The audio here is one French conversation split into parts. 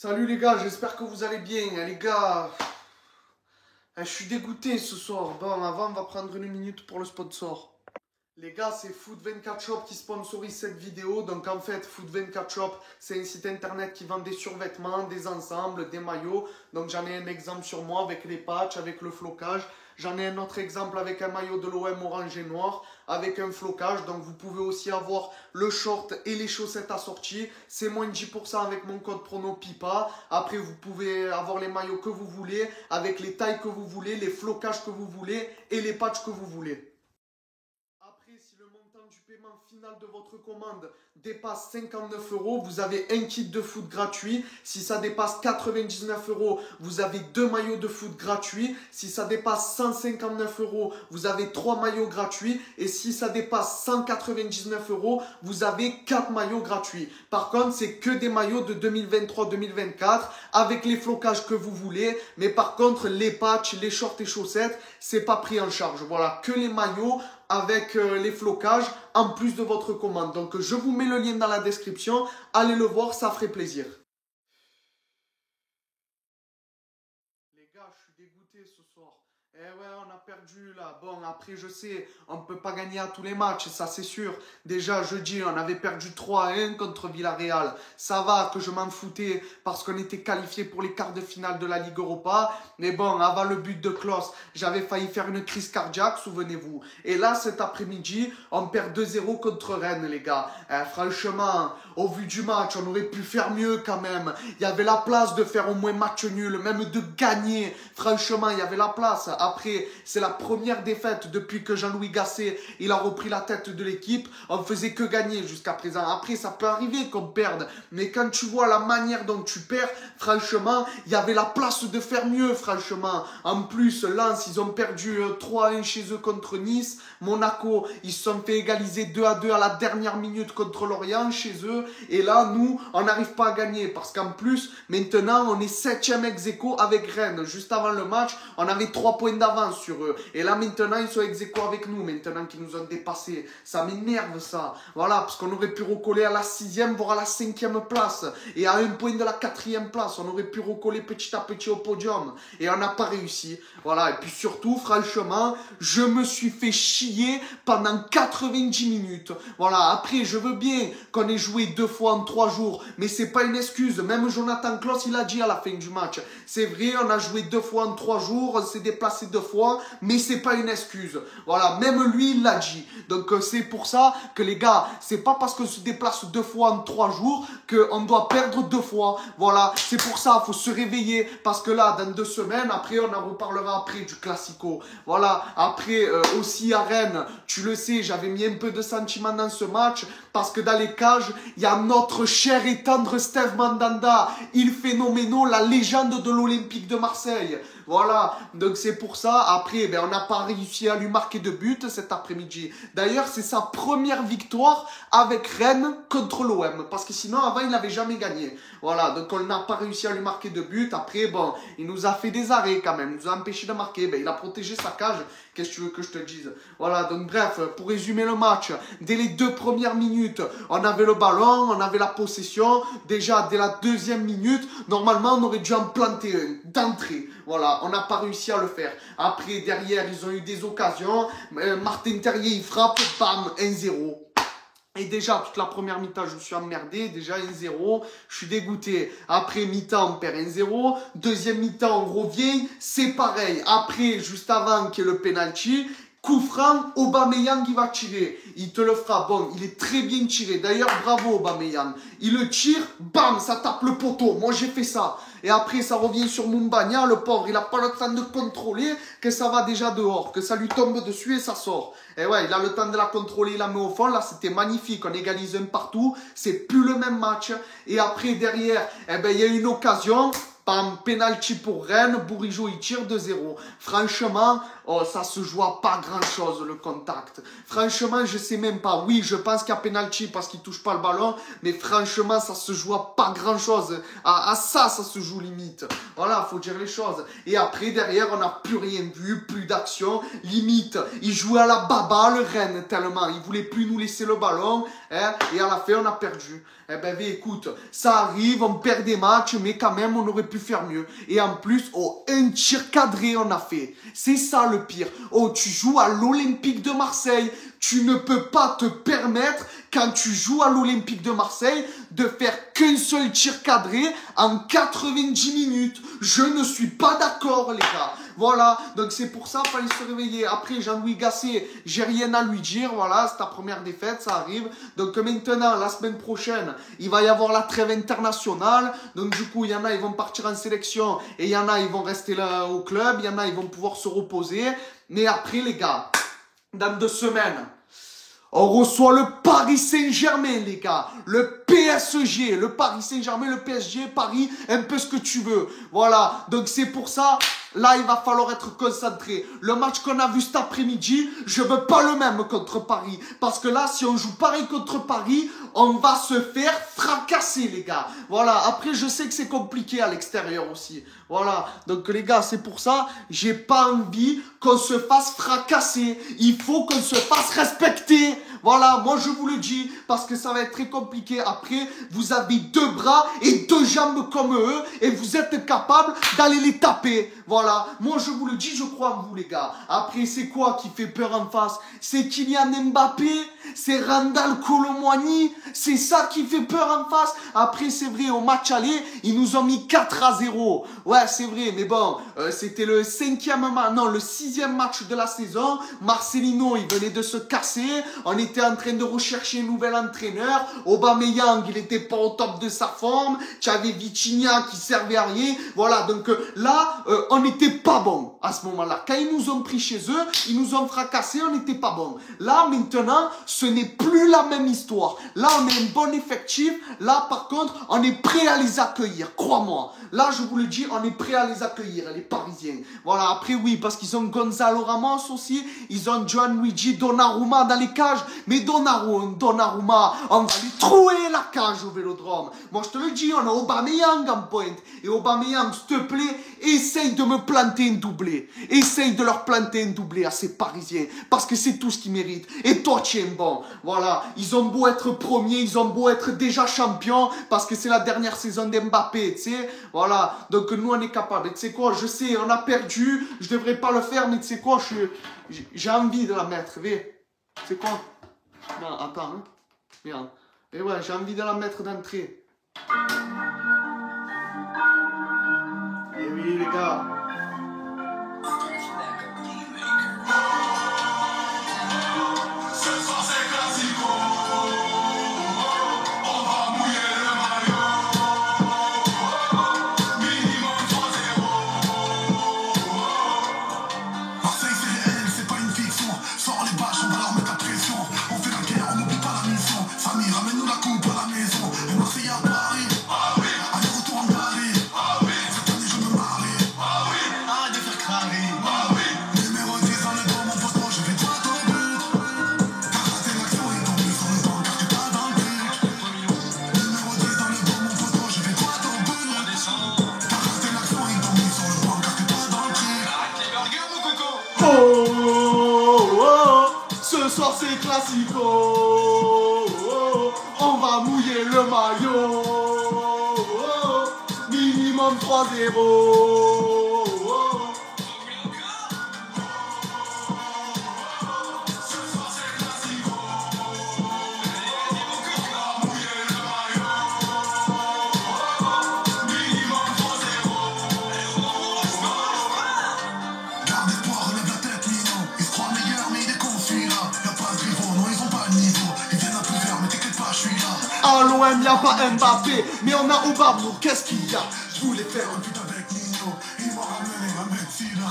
Salut les gars, j'espère que vous allez bien. Les gars, je suis dégoûté ce soir. Bon, avant, on va prendre une minute pour le sponsor. Les gars, c'est Food24 Shop qui sponsorise cette vidéo. Donc en fait, Food24 Shop, c'est un site internet qui vend des survêtements, des ensembles, des maillots. Donc j'en ai un exemple sur moi avec les patchs, avec le flocage. J'en ai un autre exemple avec un maillot de l'OM orange et noir, avec un flocage. Donc vous pouvez aussi avoir le short et les chaussettes assorties. C'est moins de 10% avec mon code promo PIPA. Après, vous pouvez avoir les maillots que vous voulez, avec les tailles que vous voulez, les flocages que vous voulez et les patchs que vous voulez. Après, si le montant du paiement final de votre commande dépasse 59 €, vous avez un kit de foot gratuit. Si ça dépasse 99 €, vous avez 2 maillots de foot gratuits. Si ça dépasse 159 €, vous avez 3 maillots gratuits. Et si ça dépasse 199 €, vous avez 4 maillots gratuits. Par contre, c'est que des maillots de 2023-2024 avec les flocages que vous voulez. Mais par contre, les patchs, les shorts et chaussettes, c'est pas pris en charge. Voilà, que les maillots avec les flocages en plus de votre commande. Donc je vous mets le lien dans la description, allez le voir, ça ferait plaisir. Les gars, je suis dégoûté ce soir. Eh ouais, on a perdu là. Bon, après, je sais, on ne peut pas gagner à tous les matchs, ça c'est sûr. Déjà, jeudi, on avait perdu 3-1 contre Villarreal. Ça va que je m'en foutais parce qu'on était qualifié pour les quarts de finale de la Ligue Europa. Mais bon, avant le but de Klose, j'avais failli faire une crise cardiaque, souvenez-vous. Et là, cet après-midi, on perd 2-0 contre Rennes, les gars. Franchement, au vu du match, on aurait pu faire mieux quand même. Il y avait la place de faire au moins match nul, même de gagner. Franchement, il y avait la place. Après, c'est la première défaite depuis que Jean-Louis Gasset, il a repris la tête de l'équipe. On faisait que gagner jusqu'à présent. Après, ça peut arriver qu'on perde. Mais quand tu vois la manière dont tu perds, franchement, il y avait la place de faire mieux, franchement. En plus, Lens, ils ont perdu 3-1 chez eux contre Nice. Monaco, ils se sont fait égaliser 2-2 à la dernière minute contre Lorient chez eux. Et là, nous, on n'arrive pas à gagner. Parce qu'en plus, maintenant, on est 7e ex-aequo avec Rennes. Juste avant le match, on avait 3 points d'avance sur eux. Et là, maintenant, ils sont ex-aequo avec nous. Maintenant qu'ils nous ont dépassés. Ça m'énerve, ça. Voilà, parce qu'on aurait pu recoller à la 6e, voire à la 5e place. Et à un point de la 4e place. On aurait pu recoller petit à petit au podium. Et on n'a pas réussi. Voilà, et puis surtout, franchement, je me suis fait chier pendant 90 minutes. Voilà, après, je veux bien qu'on ait joué 2 fois en 3 jours, mais c'est pas une excuse. Même Jonathan Klose, il a dit à la fin du match. C'est vrai, on a joué 2 fois en 3 jours, on s'est déplacé 2 fois, mais c'est pas une excuse. Voilà, même lui, il l'a dit. Donc, c'est pour ça que les gars, c'est pas parce qu'on se déplace 2 fois en 3 jours qu'on doit perdre 2 fois. Voilà, c'est pour ça, il faut se réveiller, parce que là, dans 2 semaines, après, on en reparlera après du Classico. Voilà, après, aussi à Rennes, tu le sais, j'avais mis un peu de sentiment dans ce match, parce que dans les cages, il y a notre cher et tendre Steve Mandanda, il phénoménal, la légende de l'Olympique de Marseille. Voilà, donc c'est pour ça. Après, on n'a pas réussi à lui marquer de but cet après-midi. D'ailleurs, c'est sa première victoire avec Rennes contre l'OM. Parce que sinon, avant, il n'avait jamais gagné. Voilà, donc on n'a pas réussi à lui marquer de but. Après, bon, il nous a fait des arrêts quand même. Il nous a empêché de marquer. Il a protégé sa cage. Qu'est-ce que tu veux que je te dise? Voilà, donc bref, pour résumer le match, dès les 2 premières minutes, on avait le ballon, on avait la possession. Déjà, dès la 2e minute, normalement, on aurait dû en planter un d'entrée. Voilà, on n'a pas réussi à le faire. Après, derrière, ils ont eu des occasions. Martin Terrier, il frappe, bam, 1-0. Et déjà, toute la première mi-temps, je me suis emmerdé. Déjà 1-0, je suis dégoûté. Après mi-temps, on perd 1-0. Deuxième mi-temps, on revient. C'est pareil. Après, juste avant qu'il y ait le penalty, coup franc, Aubameyang qui va tirer. Il te le fera. Bon, il est très bien tiré. D'ailleurs, bravo Aubameyang. Il le tire, bam, ça tape le poteau. Moi, j'ai fait ça. Et après, ça revient sur Moumbagna. Le pauvre, il n'a pas le temps de contrôler que ça va déjà dehors. Que ça lui tombe dessus et ça sort. Et ouais, il a le temps de la contrôler, il la met au fond. Là, c'était magnifique. On égalise un partout. C'est plus le même match. Et après, derrière, il y a une occasion. Bam, penalty pour Rennes, Bourigeaud il tire 2-0. Franchement, oh, ça se joue à pas grand chose le contact. Franchement, je sais même pas. Oui, je pense qu'il y a penalty parce qu'il touche pas le ballon, mais franchement, ça se joue à pas grand chose. À ça se joue limite. Voilà, faut dire les choses. Et après, derrière, on n'a plus rien vu, plus d'action. Limite, il jouait à la baba, le Rennes, tellement. Il voulait plus nous laisser le ballon. Hein, et à la fin, on a perdu. Eh ben, écoute, ça arrive, on perd des matchs, mais quand même, on aurait pu faire mieux. Et en plus, oh, un tir cadré, on a fait. C'est ça le pire. Oh, tu joues à l'Olympique de Marseille. Tu ne peux pas te permettre, quand tu joues à l'Olympique de Marseille, de faire qu'un seul tir cadré en 90 minutes. Je ne suis pas d'accord, les gars. Voilà, donc c'est pour ça qu'il fallait se réveiller. Après, Jean-Louis Gasset, j'ai rien à lui dire. Voilà, c'est ta première défaite, ça arrive. Donc maintenant, la semaine prochaine, il va y avoir la trêve internationale. Donc du coup, il y en a, ils vont partir en sélection. Et il y en a, ils vont rester là au club. Il y en a, ils vont pouvoir se reposer. Mais après, les gars, dans 2 semaines, on reçoit le Paris Saint-Germain, les gars. Le PSG, le Paris Saint-Germain, le PSG, Paris, un peu ce que tu veux. Voilà, donc c'est pour ça, là, il va falloir être concentré. Le match qu'on a vu cet après-midi, je veux pas le même contre Paris. Parce que là, si on joue pareil contre Paris, on va se faire fracasser, les gars. Voilà, après, je sais que c'est compliqué à l'extérieur aussi. Voilà, donc les gars, c'est pour ça, j'ai pas envie qu'on se fasse fracasser. Il faut qu'on se fasse respecter. Voilà, moi je vous le dis, parce que ça va être très compliqué. Après, vous avez 2 bras et 2 jambes comme eux, et vous êtes capable d'aller les taper. Voilà, moi je vous le dis, je crois en vous, les gars. Après, c'est quoi qui fait peur en face? C'est Kylian Mbappé, c'est Randal Kolo Muani, c'est ça qui fait peur en face. Après, c'est vrai, au match aller, ils nous ont mis 4-0. Ouais, c'est vrai, mais bon, c'était le 6e match de la saison. Marcelino, il venait de se casser. On était en train de rechercher un nouvel entraîneur. Aubameyang, il était pas au top de sa forme. Tu avais Vitinha qui servait à rien. Voilà, donc là, on n'était pas bon à ce moment-là. Quand ils nous ont pris chez eux, ils nous ont fracassés, on n'était pas bon. Là, maintenant, ce n'est plus la même histoire. Là, on est un bon effectif. Là, par contre, on est prêt à les accueillir. Crois-moi. Là, je vous le dis, on est prêt à les accueillir, les Parisiens. Voilà, après, oui, parce qu'ils ont Gonzalo Ramos aussi. Ils ont Gianluigi Donnarumma dans les cages. Mais Donnarumma, on va lui trouer la cage au Vélodrome. Moi, je te le dis, on a Aubameyang en pointe. Et Aubameyang, s'il te plaît, essaye de me planter un doublé. Essaye de leur planter un doublé à ces Parisiens. Parce que c'est tout ce qu'ils méritent. Et toi, tu es bon. Voilà, ils ont beau être premiers, ils ont beau être déjà champions. Parce que c'est la dernière saison d'Mbappé, tu sais. Voilà, donc nous, on est capable. Et tu sais quoi, je sais, on a perdu. Je devrais pas le faire, mais tu sais quoi, j'ai envie de la mettre. Tu sais quoi? Non, attends, hein. Merde. Et ouais, j'ai envie de la mettre d'entrée. Et oui, les gars. Ce soir c'est classico, on va mouiller le maillot, minimum 3-0. À l'OM, y'a pas Mbappé, mais on a Aubameyang, qu'est-ce qu'il y a? Je voulais faire un but avec Nino, il m'a ramené la Messi là.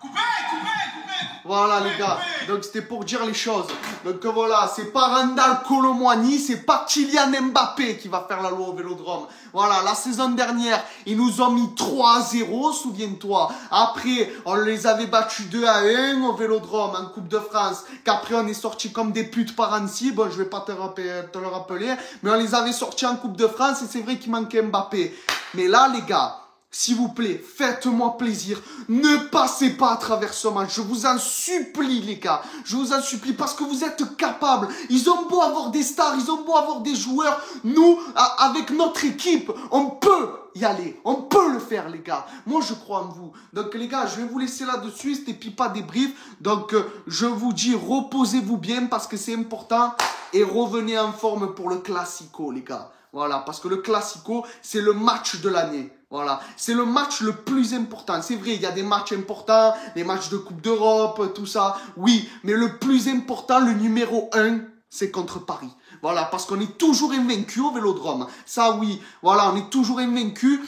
Coupez, coupez, coupez, coupez. Voilà les gars, donc c'était pour dire les choses. Donc voilà, c'est pas Randal Kolo Muani, c'est pas Kylian Mbappé qui va faire la loi au Vélodrome. Voilà, la saison dernière, ils nous ont mis 3-0, souviens-toi. Après, on les avait battus 2-1 au Vélodrome en Coupe de France. Qu'après, on est sortis comme des putes par Annecy. Bon, je vais pas te le rappeler, mais on les avait sortis en Coupe de France et c'est vrai qu'il manquait Mbappé. Mais là, les gars, s'il vous plaît, faites-moi plaisir. Ne passez pas à travers ce match. Je vous en supplie, les gars. Je vous en supplie parce que vous êtes capables. Ils ont beau avoir des stars, ils ont beau avoir des joueurs. Nous, avec notre équipe, on peut y aller. On peut le faire, les gars. Moi, je crois en vous. Donc, les gars, je vais vous laisser là-dessus. C'était Pipa débrief. Donc, je vous dis, reposez-vous bien parce que c'est important. Et revenez en forme pour le Classico, les gars. Voilà, parce que le Classico, c'est le match de l'année. Voilà, c'est le match le plus important. C'est vrai, il y a des matchs importants, les matchs de Coupe d'Europe, tout ça. Oui, mais le plus important, le numéro 1, c'est contre Paris. Voilà, parce qu'on est toujours invaincu au Vélodrome. Ça, oui, voilà, on est toujours invaincu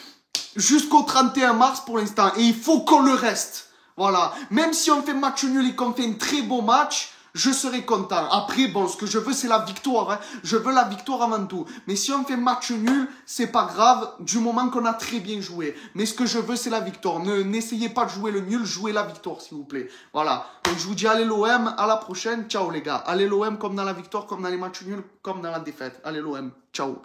jusqu'au 31 mars pour l'instant. Et il faut qu'on le reste. Voilà, même si on fait match nul et qu'on fait un très beau match, je serai content. Après, bon, ce que je veux, c'est la victoire. Hein. Je veux la victoire avant tout. Mais si on fait match nul, c'est pas grave, du moment qu'on a très bien joué. Mais ce que je veux, c'est la victoire. N'essayez pas de jouer le nul, jouez la victoire, s'il vous plaît. Voilà. Donc, je vous dis, allez l'OM, à la prochaine. Ciao, les gars. Allez l'OM comme dans la victoire, comme dans les matchs nuls, comme dans la défaite. Allez l'OM. Ciao.